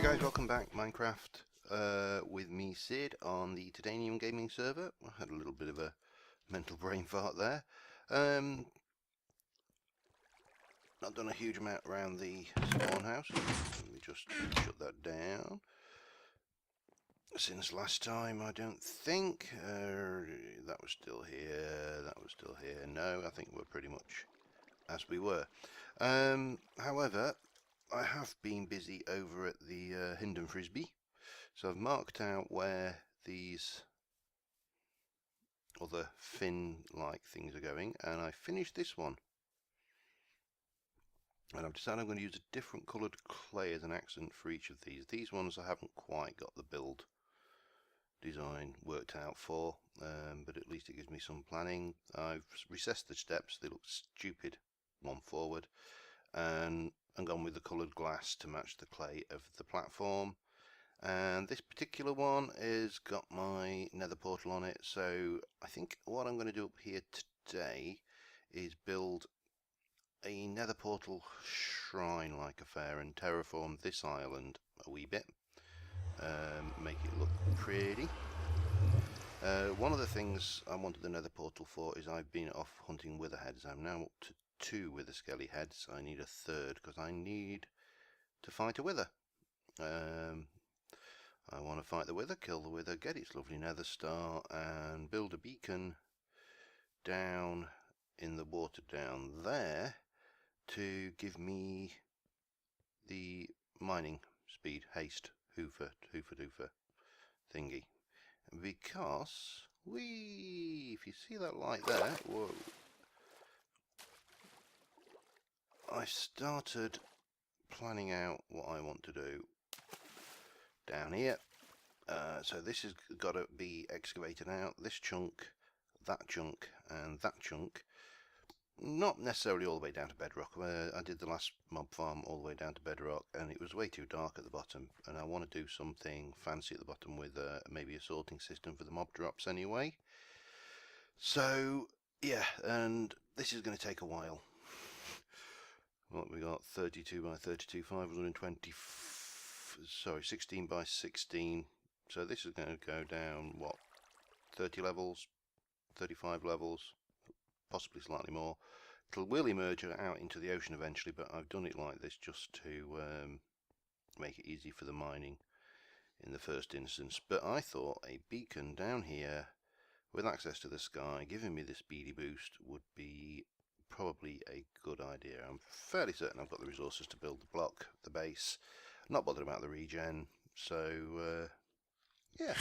guys, welcome back. Minecraft with me, Sid, on the Titanium Gaming server. I had a little bit of a mental brain fart there. Not done a huge amount around the spawn house. Let me just shut that down. Since last time, I don't think. That was still here, that was still here. No, I think we're pretty much as we were. However, I have been busy over at the HindenFrisbee, so I've marked out where these other fin-like things are going, and I finished this one. And I've decided I'm going to use a different coloured clay as an accent for each of these. These ones I haven't quite got the build design worked out for, but at least it gives me some planning. I've recessed the steps, they look stupid one forward, and gone with the coloured glass to match the clay of the platform. And this particular one has got my Nether Portal on it, so I think what I'm going to do up here today is build a Nether Portal shrine-like affair and terraform this island a wee bit, make it look pretty. One of the things I wanted the Nether Portal for is I've been off hunting witherheads. I'm now up to 2 wither skelly heads. I need a third because I need to fight a wither. I want to fight the wither, kill the wither, get its lovely nether star, and build a beacon down in the water down there to give me the mining speed, haste, hoofer doofer thingy. Because if you see that light there, whoa, I started planning out what I want to do down here. So this has got to be excavated out, this chunk, and that chunk. Not necessarily all the way down to bedrock. I did the last mob farm all the way down to bedrock and it was way too dark at the bottom, and I want to do something fancy at the bottom with maybe a sorting system for the mob drops anyway. So yeah, and this is going to take a while. What we got, 32 by 32, 520, sorry, 16 by 16. So this is going to go down, what, 30 levels, 35 levels, possibly slightly more. It will emerge out into the ocean eventually, but I've done it like this just to make it easy for the mining in the first instance. But I thought a beacon down here with access to the sky giving me the speedy boost would be probably a good idea. I'm fairly certain I've got the resources to build the block, the base, not bothered about the regen, so yeah,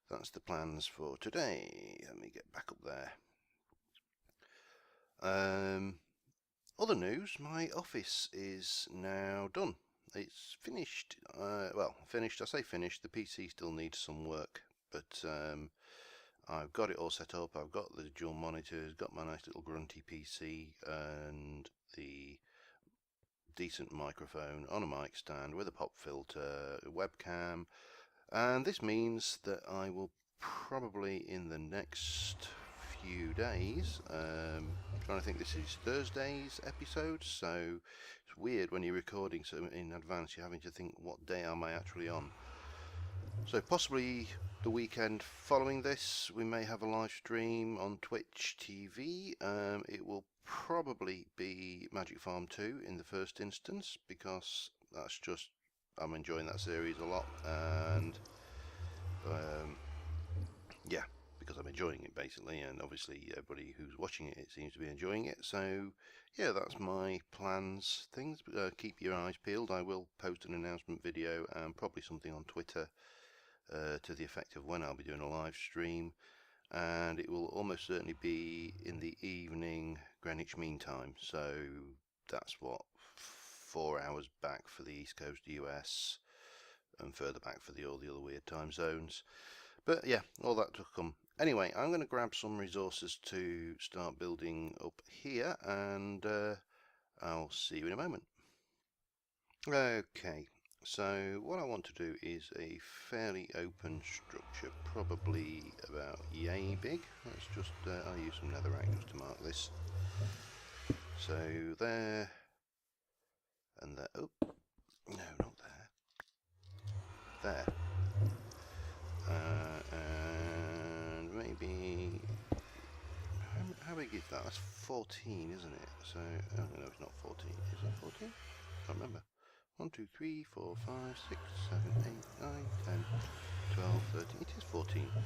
that's the plans for today. Let me get back up there. Other news, my office is now done. It's finished. Well, finished, I say finished, the PC still needs some work, but I've got it all set up. I've got the dual monitors, got my nice little grunty PC, and the decent microphone on a mic stand with a pop filter, a webcam, and this means that I will probably in the next few days, I'm trying to think, this is Thursday's episode, so it's weird when you're recording so in advance, you're having to think what day am I actually on. So possibly the weekend following this we may have a live stream on Twitch TV. It will probably be Magic Farm 2 in the first instance, because that's just, I'm enjoying that series a lot, and yeah, because I'm enjoying it basically, and obviously everybody who's watching it seems to be enjoying it. So yeah, that's my plans, things. Keep your eyes peeled. I will post an announcement video and probably something on Twitter to the effect of when I'll be doing a live stream, and it will almost certainly be in the evening Greenwich Mean Time, so that's what, 4 hours back for the East Coast US and further back for all the other weird time zones. But yeah, all that to come. Anyway, I'm going to grab some resources to start building up here, and I'll see you in a moment. Okay, so what I want to do is a fairly open structure, probably about yay big. Let's just, I'll use some netherrack just to mark this. So there, and there, oh, no, not there. And maybe... How big is that? That's 14, isn't it? So, oh no, it's not 14. Is that 14? Can't remember. 1, 2, 3, 4, 5, 6, 7, 8, 9, 10, 12, 13. It is 14. So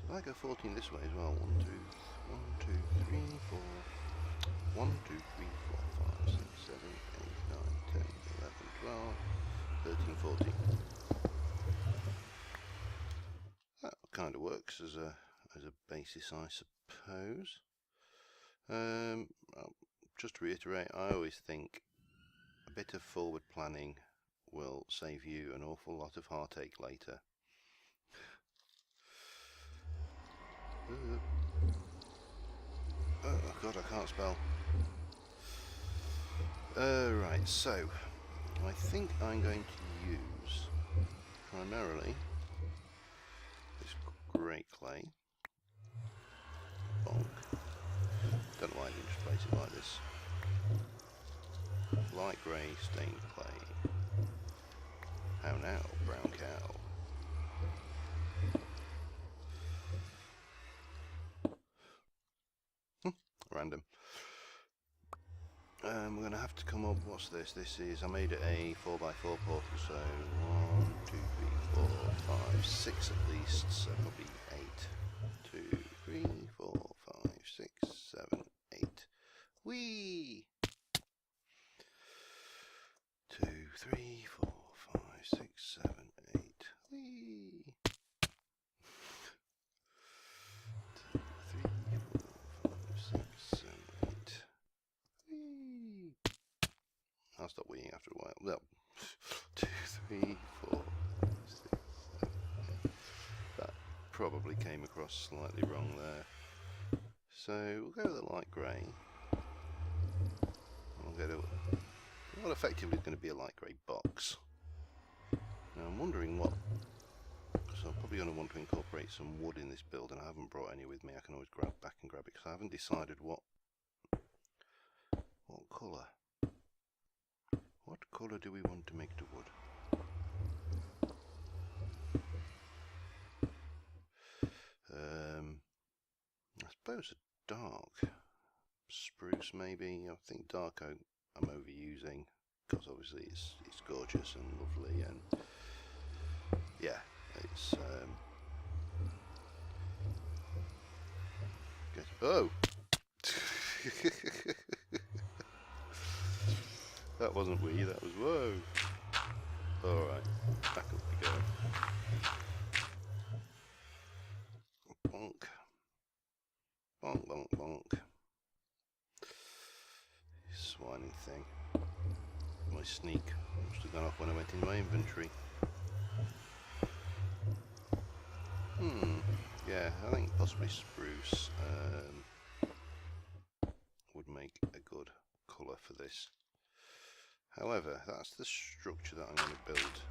if I go 14 this way as well. 1, 2, 3, 4. 1, 2, 3, 4, 5, 6, 7, 8, 9, 10, 11, 12, 13, 14. That kind of works as a basis, I suppose. Just to reiterate, I always think a bit of forward planning will save you an awful lot of heartache later. Oh god, I can't spell. Right, so I think I'm going to use primarily this grey clay. Bonk. Don't know why I didn't just place it like this. Light grey stained clay. How now, brown cow? Random. We're going to have to come up, what's this? This is, I made it a 4x4 portal, so 1, 2, 3, 4, 5, 6 at least, so probably 8. 2, 3, 4, 5, 6, 7, 8. Whee! 2, 3, 4, 5, 6, 7, 8. Whee! 2, 3, 4, 5, 6, 7, 8. Whee! I'll stop weeing after a while. Well, 2, 3, 4, 5, 6, 7, 8. That probably came across slightly wrong there. So we'll go with the light grey. We'll go to what effectively is going to be a light grey box. Now I'm wondering what, so I'm probably going to want to incorporate some wood in this build, and I haven't brought any with me. I can always grab back and grab it because I haven't decided what colour. What colour do we want to make the wood? I suppose a dark spruce maybe. I think dark oak I'm overusing because obviously it's gorgeous and lovely, and yeah, it's good. Oh. That wasn't wee, that was whoa. Alright, back up we go. Bonk. Bonk, bonk, bonk. Swining thing. My sneak must have gone off when I went in my inventory. Yeah, I think possibly spruce would make a good colour for this. However, that's the structure that I'm going to build.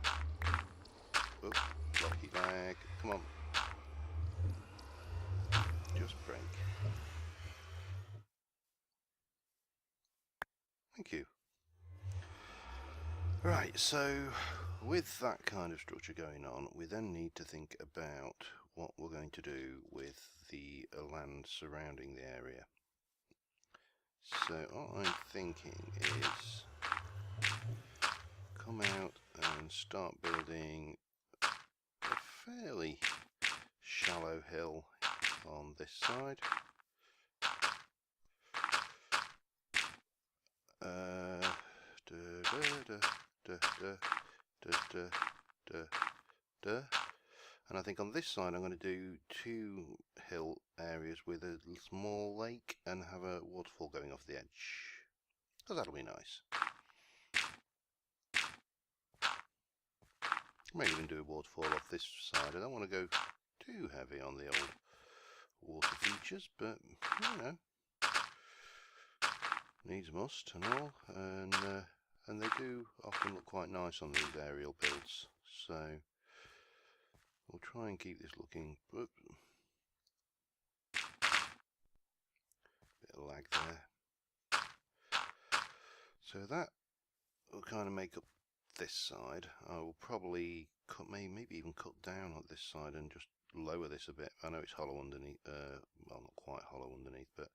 Oop, blocky lag. Come on. Just break. Thank you. Right, so with that kind of structure going on, we then need to think about what we're going to do with the land surrounding the area. So what I'm thinking is come out and start building a fairly shallow hill on this side. And I think on this side I'm going to do 2 hill areas with a small lake and have a waterfall going off the edge, because that'll be nice. May even do a waterfall off this side. I don't want to go too heavy on the old water features, but you know, needs must and all, and they do often look quite nice on these aerial builds, so we'll try and keep this looking. Bit of lag there. So that will kind of make up this side. I will probably cut, maybe even cut down on this side and just lower this a bit. I know it's hollow underneath, well, not quite hollow underneath, but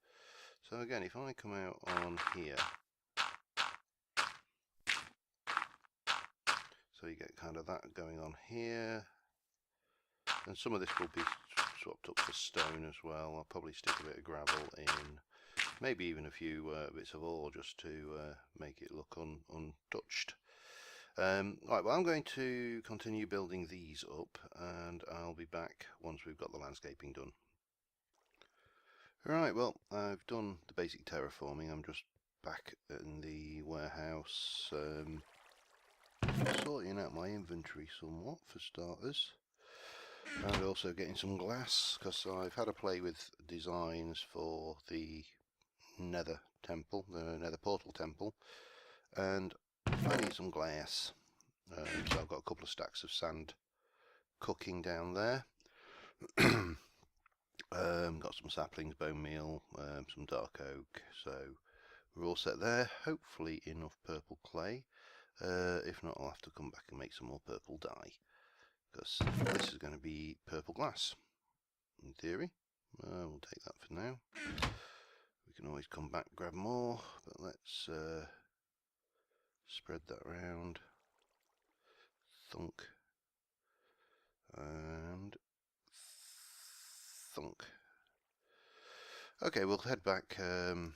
so again, if I come out on here, so you get kind of that going on here, and some of this will be swapped up for stone as well. I'll probably stick a bit of gravel in, maybe even a few bits of ore just to make it look untouched. Right, well, I'm going to continue building these up, and I'll be back once we've got the landscaping done. Right, well, I've done the basic terraforming. I'm just back in the warehouse, sorting out my inventory somewhat for starters, and also getting some glass, because I've had a play with designs for the Nether Temple, the Nether Portal Temple, and I need some glass. So I've got a couple of stacks of sand cooking down there. Got some saplings, bone meal, some dark oak, so we're all set there. Hopefully enough purple clay. If not, I'll have to come back and make some more purple dye, because this is going to be purple glass in theory. We'll take that for now. We can always come back, grab more, but let's spread that around. Thunk. And thunk. Okay, we'll head back to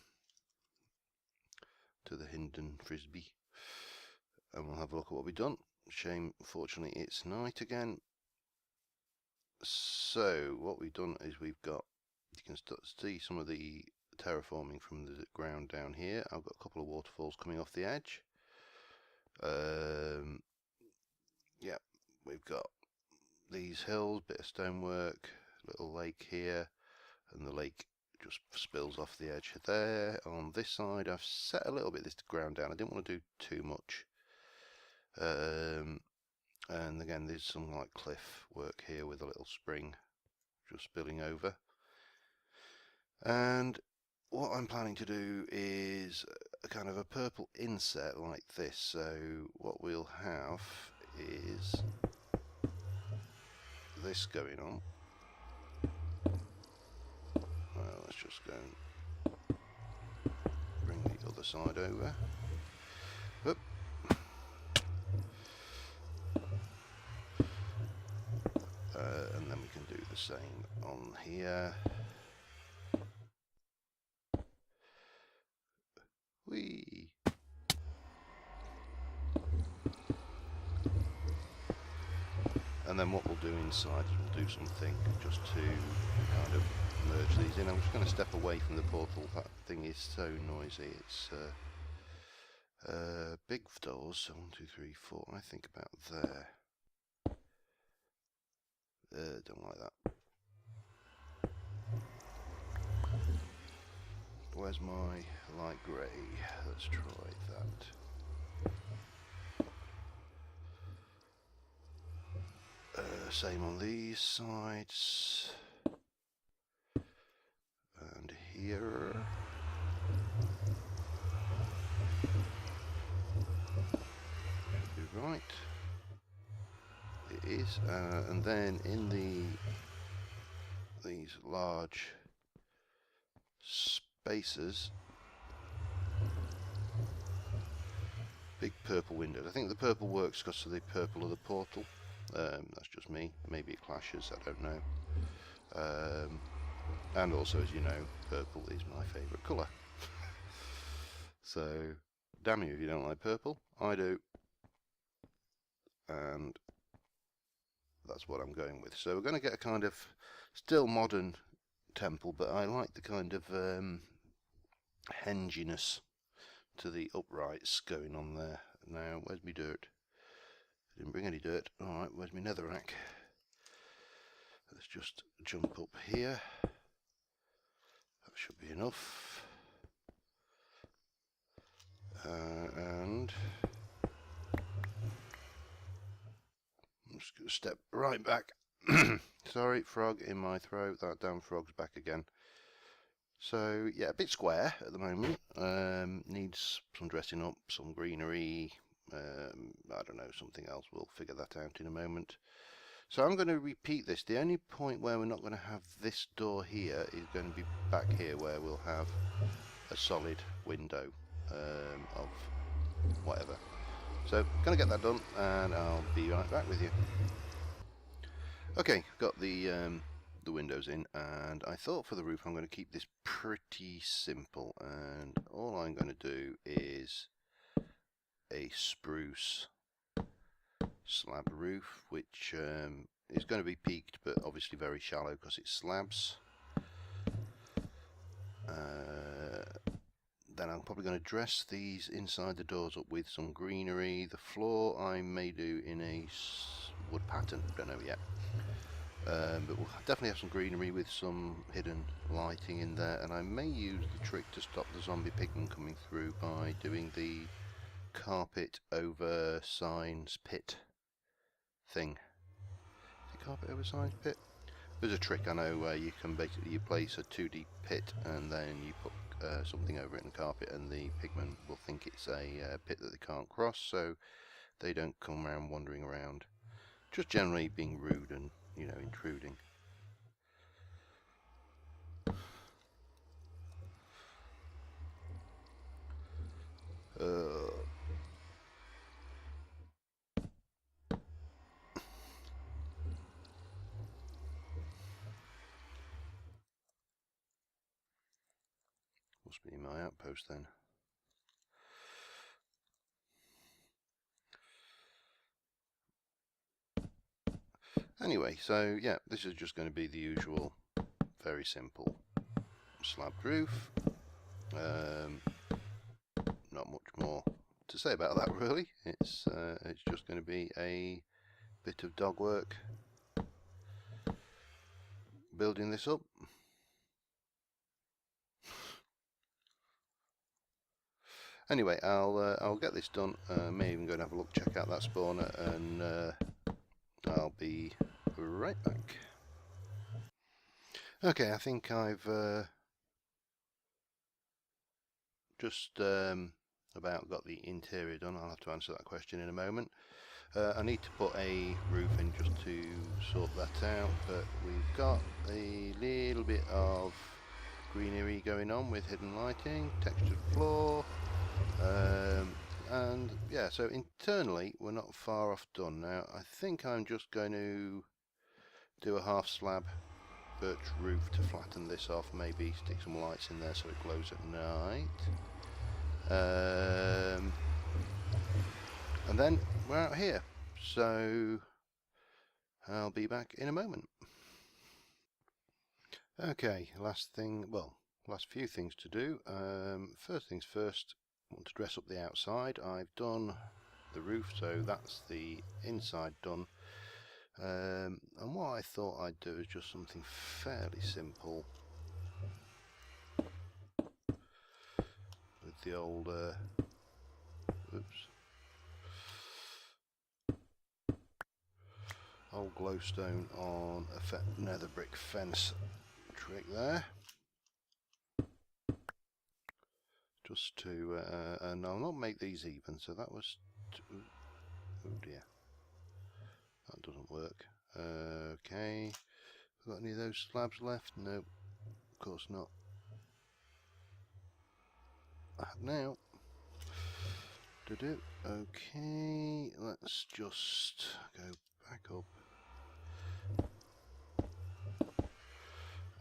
the HindenFrisbee, and we'll have a look at what we've done. Shame, fortunately, it's night again. So what we've done is we've got, you can see some of the terraforming from the ground down here. I've got a couple of waterfalls coming off the edge. Yeah, we've got these hills, bit of stonework, little lake here, and the lake just spills off the edge there. On this side, I've set a little bit of this ground down. I didn't want to do too much. And again, there's some like cliff work here with a little spring just spilling over. And what I'm planning to do is a kind of a purple inset like this. So what we'll have is this going on. Well, let's just go and bring the other side over. Oop. And then we can do the same on here. Whee! And then what we'll do inside is we'll do something just to kind of merge these in. I'm just going to step away from the portal. That thing is so noisy. It's big doors. So 1, 2, 3, 4. I think about there. Don't like that. Where's my light grey? Let's try that. Same on these sides. And here. Should be right. It is. And then in these large spaces, big purple windows. I think the purple works because of the purple of the portal. That's just me. Maybe it clashes, I don't know. And also, as you know, purple is my favourite colour. So, damn you if you don't like purple. I do. And that's what I'm going with. So we're going to get a kind of still modern temple, but I like the kind of henginess to the uprights going on there. Now, where's my dirt? I didn't bring any dirt. Alright, where's my netherrack? Let's just jump up here. That should be enough. And I'm just going to step right back. Sorry, frog in my throat. That damn frog's back again. So, yeah, a bit square at the moment. Needs some dressing up, some greenery, I don't know, something else. We'll figure that out in a moment. So I'm going to repeat this. The only point where we're not going to have this door here is going to be back here, where we'll have a solid window of whatever. So going to get that done, and I'll be right back with you. Okay, got the windows in, and I thought for the roof I'm going to keep this pretty simple, and all I'm going to do is a spruce slab roof, which is going to be peaked but obviously very shallow because it's slabs. Then I'm probably going to dress these inside the doors up with some greenery. The floor I may do in a wood pattern, don't know yet. But we'll definitely have some greenery with some hidden lighting in there, and I may use the trick to stop the zombie pigmen coming through by doing the carpet over signs pit thing. Is it carpet over signs pit? There's a trick I know where you can basically place a 2D pit and then you put something over it in the carpet, and the pigmen will think it's a pit that they can't cross, so they don't come around wandering around. Just generally being rude and, you know, intruding. Must be my outpost then. Anyway, so yeah, this is just going to be the usual, very simple slabbed roof. Not much more to say about that really. It's just going to be a bit of dog work building this up. Anyway, I'll get this done. May even go and have a look, check out that spawner, and I'll be right back. Okay, I think I've just about got the interior done. I'll have to answer that question in a moment. I need to put a roof in just to sort that out, but we've got a little bit of greenery going on with hidden lighting, textured floor, and yeah, so internally we're not far off done. Now I think I'm just going to do a half slab birch roof to flatten this off, maybe stick some lights in there so it glows at night, and then we're out here, so I'll be back in a moment. Okay, last few things to do. First things first, I want to dress up the outside. I've done the roof, so that's the inside done. And what I thought I'd do is just something fairly simple with the old old glowstone on a nether brick fence trick there. Just to, and I'll not make these even, so that was, oh dear, that doesn't work. Okay, got any of those slabs left? No, of course not. Now, okay, let's just go back up,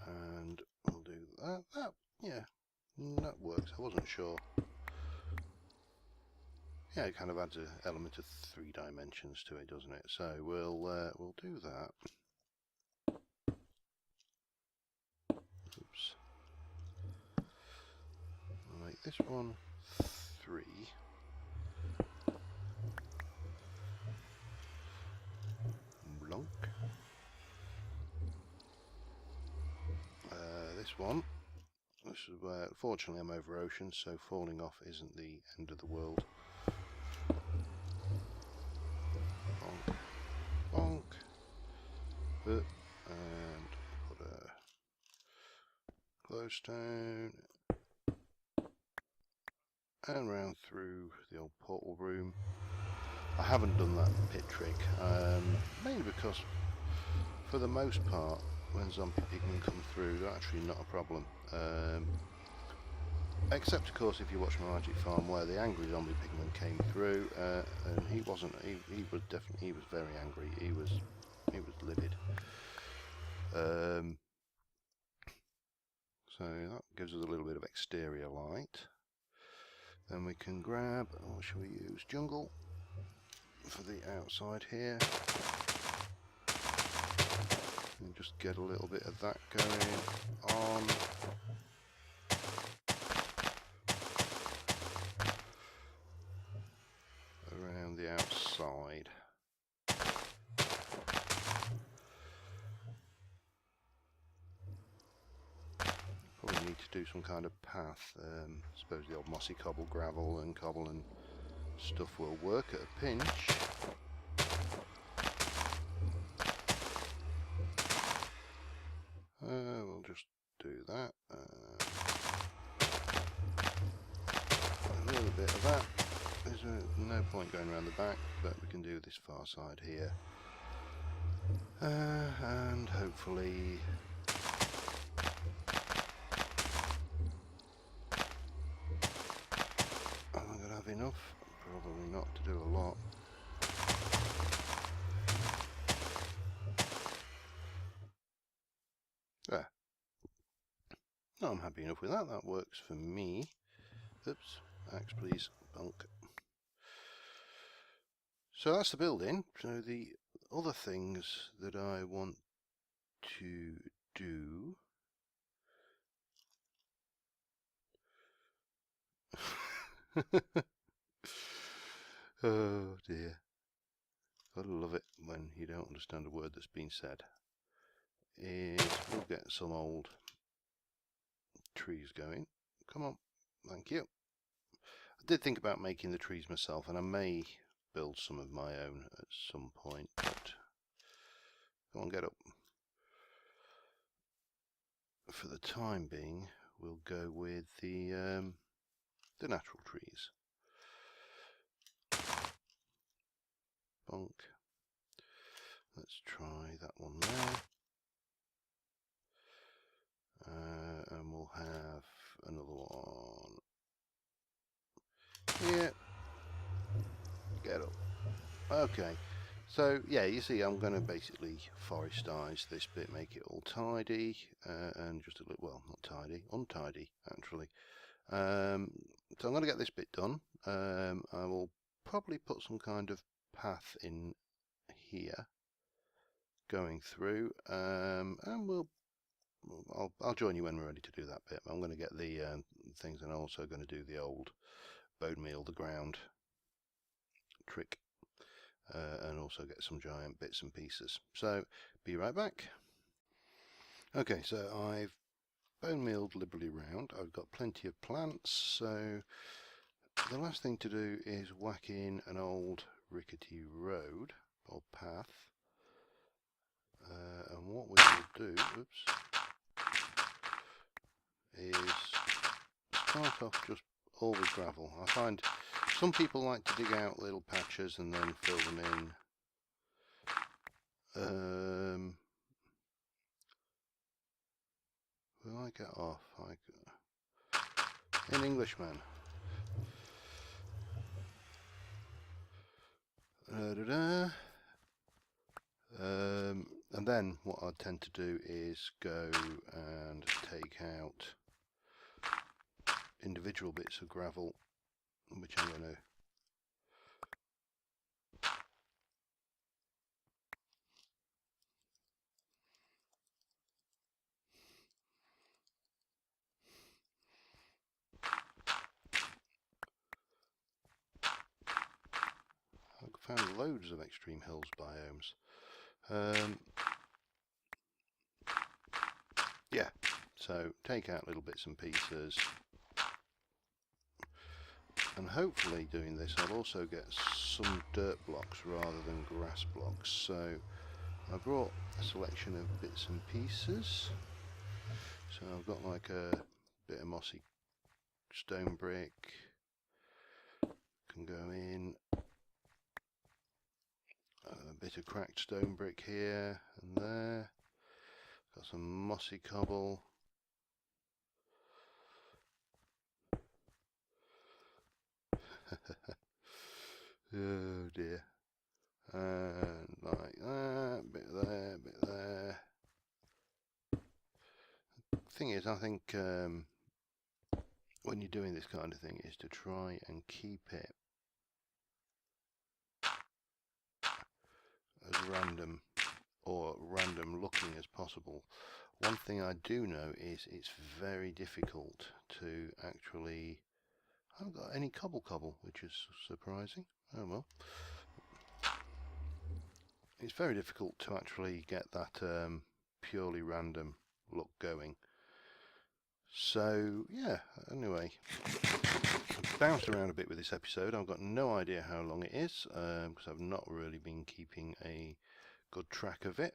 and we'll do that. Yeah, that works. I wasn't sure. Yeah, it kind of adds an element of 3 dimensions to it, doesn't it? So we'll do that. Oops. I'll make this one 3. Blonk. This one. This is where, fortunately, I'm over ocean, so falling off isn't the end of the world. Bonk, bonk, and put a glowstone, and round through the old portal room. I haven't done that pit trick, mainly because for the most part when zombie pigmen come through they're actually not a problem, except of course if you watch my Magic Farm where the angry zombie pigman came through, and he was very angry, he was livid. So that gives us a little bit of exterior light. Then we can grab, what shall we use, jungle for the outside here, and just get a little bit of that going on. Around the outside. Probably need to do some kind of path. I suppose the old mossy cobble and stuff will work at a pinch. We'll just do that. A little bit of that. There's no point going around the back, but we can do this far side here. And hopefully am I going to have enough? Probably not to do a lot. There. No, I'm happy enough with that. That works for me. Oops. Axe, please. Bunk. So that's the building. So the other things that I want to do oh dear. Gotta love it when you don't understand a word that's been said. Is we'll get some old trees going. Come on. Thank you. I did think about making the trees myself, and I may build some of my own at some point, but go on, get up. For the time being, we'll go with the natural trees. Bonk. Let's try that one there. And we'll have another one here. Get up. Okay. So yeah, you see, I'm going to basically forestize this bit, make it all tidy, and just a little, well, not tidy, untidy actually. So I'm going to get this bit done. I will probably put some kind of path in here going through, and I'll join you when we're ready to do that bit. I'm going to get the things, and I'm also going to do the old bone meal the ground trick, and also get some giant bits and pieces. So be right back. Okay, so I've bone mealed liberally round. I've got plenty of plants, so the last thing to do is whack in an old rickety road or path, and what we will do, is start off just all with gravel. I find some people like to dig out little patches and then fill them in. Will I get off? In Englishman. And then what I tend to do is go and take out individual bits of gravel, which I'm going to I've found loads of extreme hills biomes. Yeah, so take out little bits and pieces, and hopefully doing this I'll also get some dirt blocks rather than grass blocks. So I brought a selection of bits and pieces. So I've got like a bit of mossy stone brick, can go in, A bit of cracked stone brick here and there. Got some mossy cobble. Oh dear. And like that, bit there, bit there. Thing is, I think when you're doing this kind of thing is to try and keep it as random or random looking as possible. One thing I do know is it's very difficult to actually... I haven't got any cobble, which is surprising. Oh well. It's very difficult to actually get that purely random look going. So yeah, anyway, I've bounced around a bit with this episode. I've got no idea how long it is because I've not really been keeping a good track of it,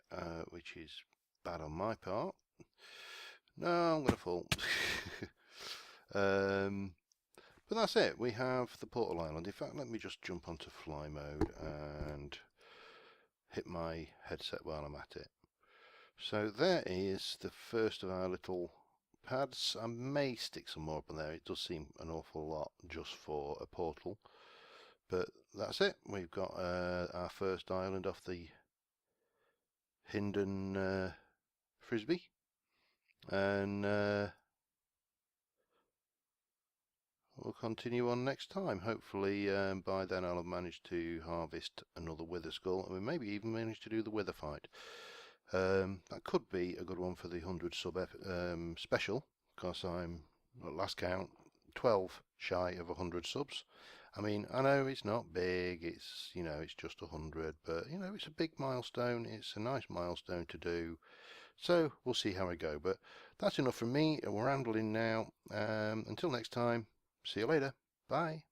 which is bad on my part. No, I'm going to fall. But that's it. We have the Portal Island. In fact, let me just jump onto fly mode and hit my headset while I'm at it. So there is the first of our little pads. I may stick some more up on there. It does seem an awful lot just for a portal. But that's it. We've got our first island off the HindenFrisbee. And we'll continue on next time. Hopefully by then I'll have managed to harvest another wither skull. And we maybe even manage to do the wither fight. That could be a good one for the 100 sub special, because I'm, at last count, 12 shy of 100 subs. I mean, I know it's not big, it's, you know, it's just 100, but, you know, it's a big milestone, it's a nice milestone to do, so we'll see how I go. But that's enough from me, we're rambling now. Until next time, see you later, bye.